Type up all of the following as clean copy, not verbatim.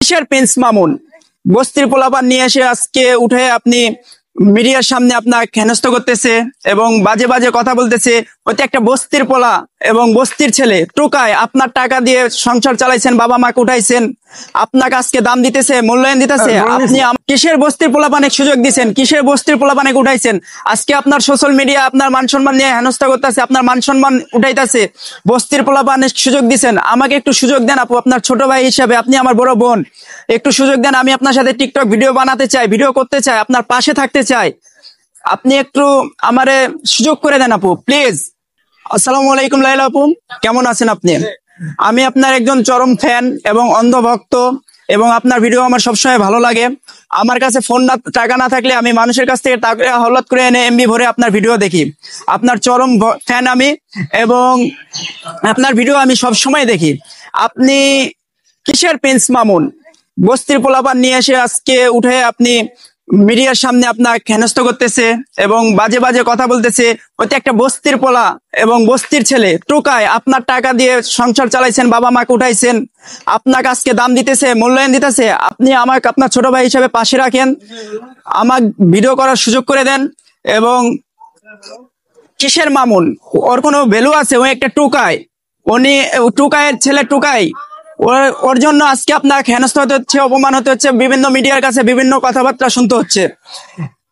কিসের প্রিন্স মামুন বস্তির পোলাপান নিয়ে এসে আজকে উঠে আপনি মিডিয়ার সামনে আপনার হেনস্থ করতেছে এবং বাজে বাজে কথা বলতেছে। ওইটা একটা বস্তির পোলা এবং বস্তির ছেলে টোকায় আপনার টাকা দিয়ে সংসার চালাইছেন, বাবা মাকে উঠাইছেন, আপনাকে আজকে দাম দিতেছে, মূল্যায়ন দিতেছে। আপনি কিসের বস্তির পোলাপানে সুযোগ দিচ্ছেন, কিসের বস্তির পোলাপানে উঠাইছেন? আজকে আপনার সোশ্যাল মিডিয়া আপনার মান সম্মান নিয়ে হেনস্থা করতেছে, আপনার মান সম্মান উঠাইতেছে, বস্তির পোলাপানে সুযোগ দিচ্ছেন। আমাকে একটু সুযোগ দেন আপু, আপনার ছোট ভাই হিসাবে, আপনি আমার বড় বোন, একটু সুযোগ দেন। আমি আপনার সাথে টিকটক ভিডিও বানাতে চাই, ভিডিও করতে চাই, আপনার পাশে থাকতে চাই। আপনি একটু আমারে সুযোগ করে দেন আপু, প্লিজ। আসসালামু আলাইকুম লাইলা আপু, কেমন আছেন আপনি? আমি আপনার একজন চরম ফ্যান এবং অন্ধভক্ত, এবং আপনার ভিডিও আমার সবসময় ভালো লাগে। আমার কাছে ফোন না, টাকা না থাকলে আমি মানুষের কাছ থেকে টাকা হলাত করে এনে এমবি ভরে আপনার ভিডিও দেখি। আপনার চরম ফ্যান আমি, এবং আপনার ভিডিও আমি সব সময় দেখি। আপনি কিসের প্রিন্স মামুন বস্তির পোলাপান নিয়ে এসে আজকে উঠে আপনি মিডিয়ার সামনে আপনার হেনস্থ করতেছে এবং বাজে বাজে কথা বলতেছে। ওইটা একটা বস্তির পোলা এবং বস্তির ছেলে টোকায় আপনার টাকা দিয়ে সংসার চালাইছেন, বাবা মাকে উঠাইছেন, আপনাকে আজকে দাম দিতেছে, মূল্যায়ন দিতেছে। আপনি আমাকে আপনার ছোট ভাই হিসেবে পাশে রাখেন, আমার ভিডিও করার সুযোগ করে দেন। এবং কিসের মামুন, ওর কোনো ভ্যালু আছে? ও একটা টোকায়, উনি টোকায়ের ছেলে, টোকাই। ওর জন্য আজকে আপনার হেনস্থা হতে হচ্ছে, অপমান হতে হচ্ছে, বিভিন্ন মিডিয়ার কাছে বিভিন্ন কথাবার্তা শুনতে হচ্ছে।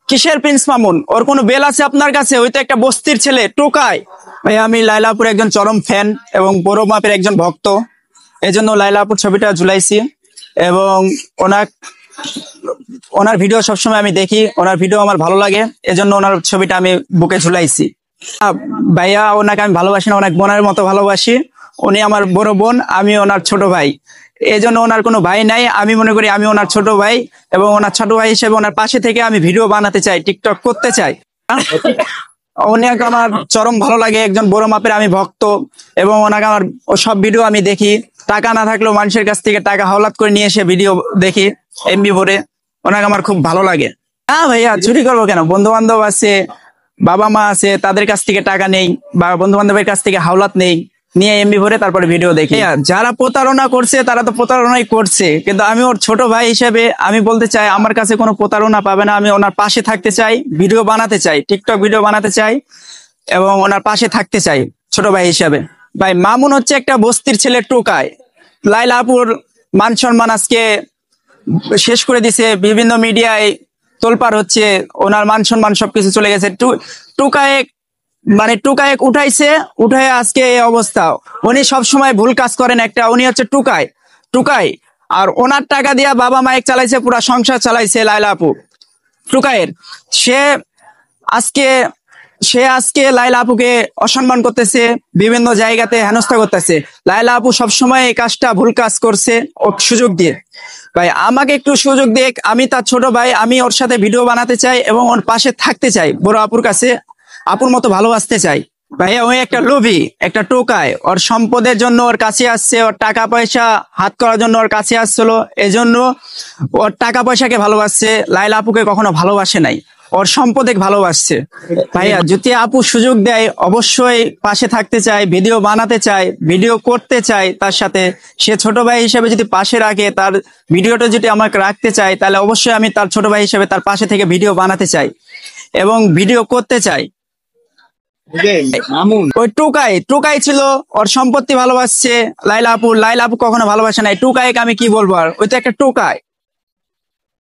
কিসের প্রিন্স মামুন, ওর কোনো বেল আছে আপনার কাছে? ওই তো একটা বস্তির ছেলে টোকায়। ভাই আমি লাইলাপুর একজন চরম ফ্যান এবং বড় মাপের একজন ভক্ত, এই জন্য লাইলাপুর ছবিটা ঝুলাইছি। এবং ওনার ভিডিও সবসময় আমি দেখি, ওনার ভিডিও আমার ভালো লাগে, এজন্য ওনার ছবিটা আমি বুকে ঝুলাইছি। ভাইয়া ওনাকে আমি ভালোবাসি না, ওনাকে বোনের মতো ভালোবাসি। উনি আমার বড় বোন, আমি ওনার ছোট ভাই, এই জন্য ওনার কোনো ভাই নাই। আমি মনে করি আমি ওনার ছোট ভাই, এবং ওনার ছোট ভাই হিসেবে ওনার পাশে থেকে আমি ভিডিও বানাতে চাই, টিকটক করতে চাই। ওনাকে আমার চরম ভালো লাগে, একজন বড় মাপের আমি ভক্ত, এবং ওনাকে আমার সব ভিডিও আমি দেখি। টাকা না থাকলেও মানুষের কাছ থেকে টাকা হাওলাত করে নিয়ে এসে ভিডিও দেখি এমবি ভরে। ওনাকে আমার খুব ভালো লাগে। না ভাইয়া চুরি করবো কেন? বন্ধু বান্ধব আছে, বাবা মা আছে, তাদের কাছ থেকে টাকা নেই বা বন্ধু বান্ধবের কাছ থেকে হাওলাত নেই, নিয়ে এমবি ভরে তারপরে ভিডিও দেখি। যারা প্রতারণা করছে তারা তো প্রতারণাই করছে, কিন্তু আমি ওর ছোট ভাই হিসেবে আমি বলতে চাই আমার কাছে কোনো প্রতারণা পাবে না। আমি ওনার পাশে থাকতে চাই, ভিডিও বানাতে চাই, টিকটক ভিডিও বানাতে চাই, এবং ওনার পাশে থাকতে চাই ছোট ভাই হিসেবে। ভাই মামুন হচ্ছে একটা বস্তির ছেলে টোকায়। লাইলাপুর মান সম্মান আজকে শেষ করে দিছে, বিভিন্ন মিডিয়ায় তোলপাড় হচ্ছে, ওনার মান সম্মান সবকিছু চলে গেছে। টোকায় মানে টোকায় উঠাইছে, উঠায় আজকে এই অবস্থা। উনি সবসময় ভুল কাজ করেন একটা, উনি হচ্ছে টোকাই। আর ওনার টাকা দিয়া বাবা মায়ের চালাইছে, পুরা সংসার চালাইছে লাইলা আপু টোকাইয়ের। সে আজকে লাইলা আপুকে অসম্মান করতেছে, বিভিন্ন জায়গাতে হেনস্থা করতেছে। লাইলা আপু সবসময় এই কাজটা ভুল কাজ করছে, ও সুযোগ দিয়ে। ভাই আমাকে একটু সুযোগ দেখ, আমি তার ছোট ভাই, আমি ওর সাথে ভিডিও বানাতে চাই এবং ওর পাশে থাকতে চাই, বড় আপুর কাছে আপুর মতো ভালোবাসতে চাই। ভাইয়া ওই একটা লোভী, একটা টোকায়, ওর সম্পদের জন্য ওর কাছে আসছে, ওর টাকা পয়সা হাত করার জন্য ওর কাছে আসছিল, এজন্য ওর টাকা পয়সাকে ভালোবাসছে। লাইলা আপুকে কখনো ভালোবাসে নাই, ওর সম্পদে ভালোবাসছে। ভাইয়া যদি আপু সুযোগ দেয় অবশ্যই পাশে থাকতে চাই, ভিডিও বানাতে চাই, ভিডিও করতে চাই তার সাথে। সে ছোট ভাই হিসেবে যদি পাশে রাখে, তার ভিডিওটা যদি আমাকে রাখতে চাই, তাহলে অবশ্যই আমি তার ছোট ভাই হিসেবে তার পাশে থেকে ভিডিও বানাতে চাই এবং ভিডিও করতে চাই। ওই টোকাই ছিল, ওর সম্পত্তি ভালোবাসছে লাইলা আপু কখনো ভালোবাসে নাই। টোকাইকে আমি কি বলবো, আর ওই তো একটা টোকাই।